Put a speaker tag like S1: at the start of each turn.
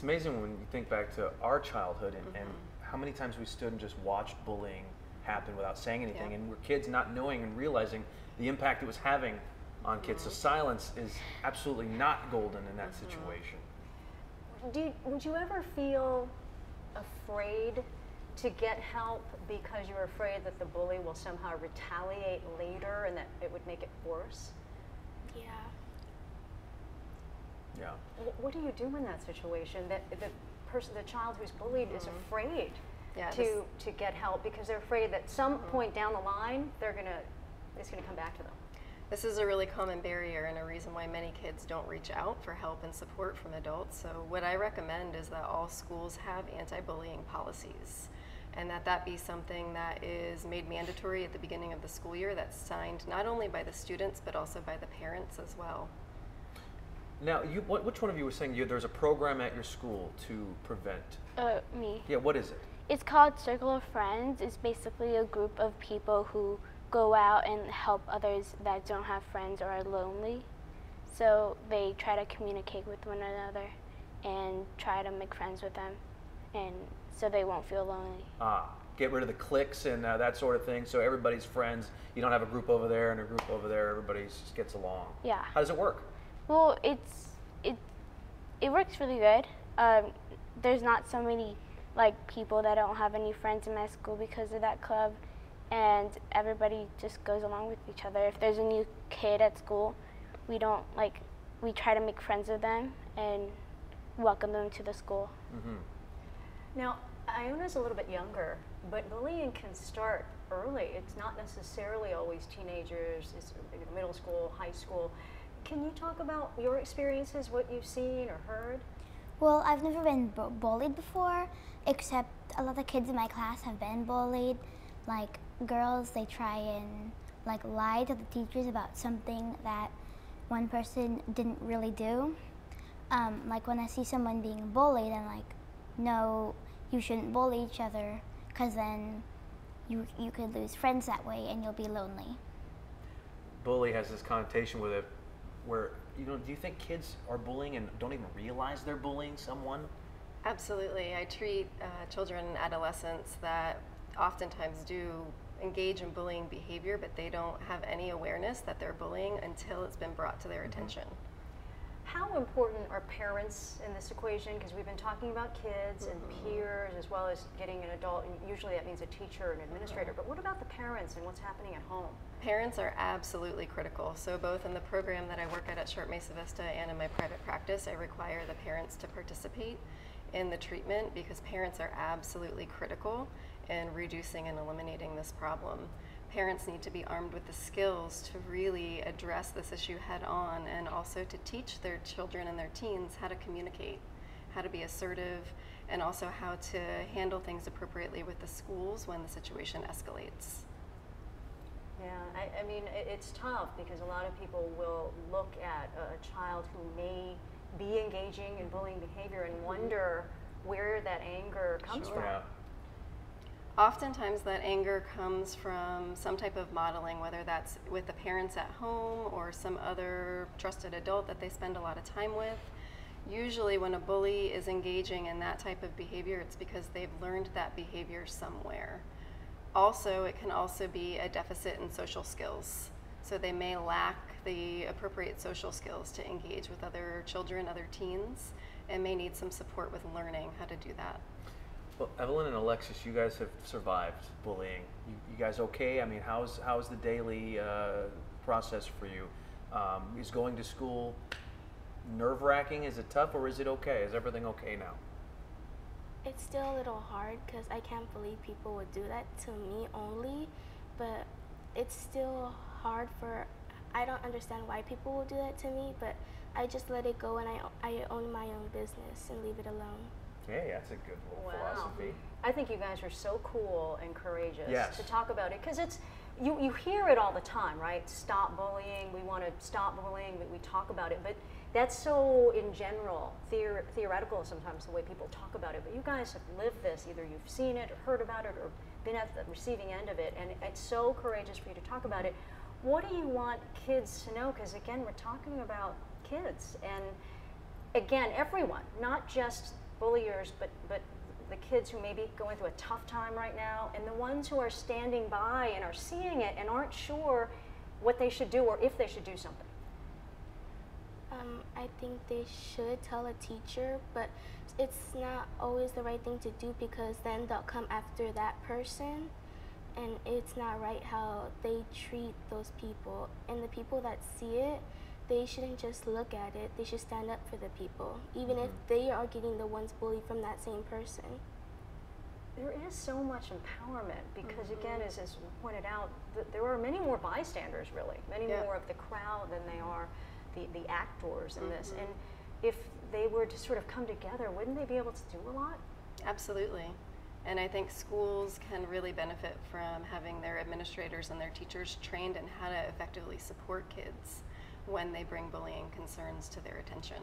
S1: It's amazing when you think back to our childhood and how many times we stood and just watched bullying happen without saying anything, and we're kids not knowing and realizing the impact it was having on kids. So silence is absolutely not golden in that situation.
S2: Would you ever feel afraid to get help because you're afraid that the bully will somehow retaliate later and that it would make it worse?
S3: Yeah.
S1: Yeah.
S2: What do you do in that situation? That the child who's bullied is afraid to get help because they're afraid that some point down the line it's gonna come back to them.
S4: This is a really common barrier and a reason why many kids don't reach out for help and support from adults. So what I recommend is that all schools have anti-bullying policies, and that be something that is made mandatory at the beginning of the school year, that's signed not only by the students but also by the parents as well.
S1: Now, which one of you was saying there's a program at your school to prevent?
S3: Me.
S1: Yeah, what is it?
S3: It's called Circle of Friends. It's basically a group of people who go out and help others that don't have friends or are lonely. So they try to communicate with one another and try to make friends with them, and so they won't feel lonely.
S1: Get rid of the cliques and that sort of thing, so everybody's friends. You don't have a group over there and a group over there. Everybody just gets along.
S3: Yeah.
S1: How does it work?
S3: Well, it works really good. There's not so many people that don't have any friends in my school because of that club, and everybody just goes along with each other. If there's a new kid at school, we try to make friends with them and welcome them to the school.
S2: Now, Iona's a little bit younger, but bullying can start early. It's not necessarily always teenagers. It's middle school, high school. Can you talk about your experiences, what you've seen or heard?
S5: Well, I've never been bullied before, except a lot of kids in my class have been bullied. Like girls, they try and lie to the teachers about something that one person didn't really do. Like when I see someone being bullied, I'm like, no, you shouldn't bully each other, because then you could lose friends that way and you'll be lonely.
S1: Bully has this connotation with it where, do you think kids are bullying and don't even realize they're bullying someone?
S4: Absolutely. I treat children and adolescents that oftentimes do engage in bullying behavior, but they don't have any awareness that they're bullying until it's been brought to their attention.
S2: How important are parents in this equation? Because we've been talking about kids and peers as well as getting an adult, and usually that means a teacher or an administrator, but what about the parents and what's happening at home?
S4: Parents are absolutely critical. So both in the program that I work at Sharp Mesa Vista and in my private practice, I require the parents to participate in the treatment because parents are absolutely critical in reducing and eliminating this problem. Parents need to be armed with the skills to really address this issue head on, and also to teach their children and their teens how to communicate, how to be assertive, and also how to handle things appropriately with the schools when the situation escalates.
S2: Yeah, I mean, it's tough because a lot of people will look at a child who may be engaging in bullying behavior and wonder where that anger comes from.
S1: Yeah.
S4: Oftentimes that anger comes from some type of modeling, whether that's with the parents at home or some other trusted adult that they spend a lot of time with. Usually when a bully is engaging in that type of behavior, it's because they've learned that behavior somewhere. Also, it can also be a deficit in social skills. So they may lack the appropriate social skills to engage with other children, other teens, and may need some support with learning how to do that.
S1: Well, Evelyn and Alexis, you guys have survived bullying. You guys okay? I mean, how's the daily process for you? Is going to school nerve-wracking? Is it tough, or is it okay? Is everything okay now?
S3: It's still a little hard because I can't believe people would do that to me only, but it's still hard I don't understand why people will do that to me, but I just let it go and I own my own business and leave it alone.
S1: Yeah, that's a good little philosophy.
S2: I think you guys are so cool and courageous
S1: Yes.
S2: to talk about it, because it's you hear it all the time, right? Stop bullying. We want to stop bullying. We talk about it, but that's so in general theoretical sometimes the way people talk about it. But you guys have lived this. Either you've seen it or heard about it or been at the receiving end of it, and it's so courageous for you to talk about it. What do you want kids to know? Because again, we're talking about kids, and again, everyone, not just bulliers, but the kids who may be going through a tough time right now, and the ones who are standing by and are seeing it and aren't sure what they should do or if they should do something?
S6: I think they should tell a teacher, but it's not always the right thing to do because then they'll come after that person, and it's not right how they treat those people. And the people that see it, they shouldn't just look at it, they should stand up for the people, even if they are getting the ones bullied from that same person.
S2: There is so much empowerment because, again, as pointed out, there are many more bystanders, really, many more of the crowd than they are the actors in this. And if they were to sort of come together, wouldn't they be able to do a lot?
S4: Absolutely. And I think schools can really benefit from having their administrators and their teachers trained in how to effectively support kids when they bring bullying concerns to their attention.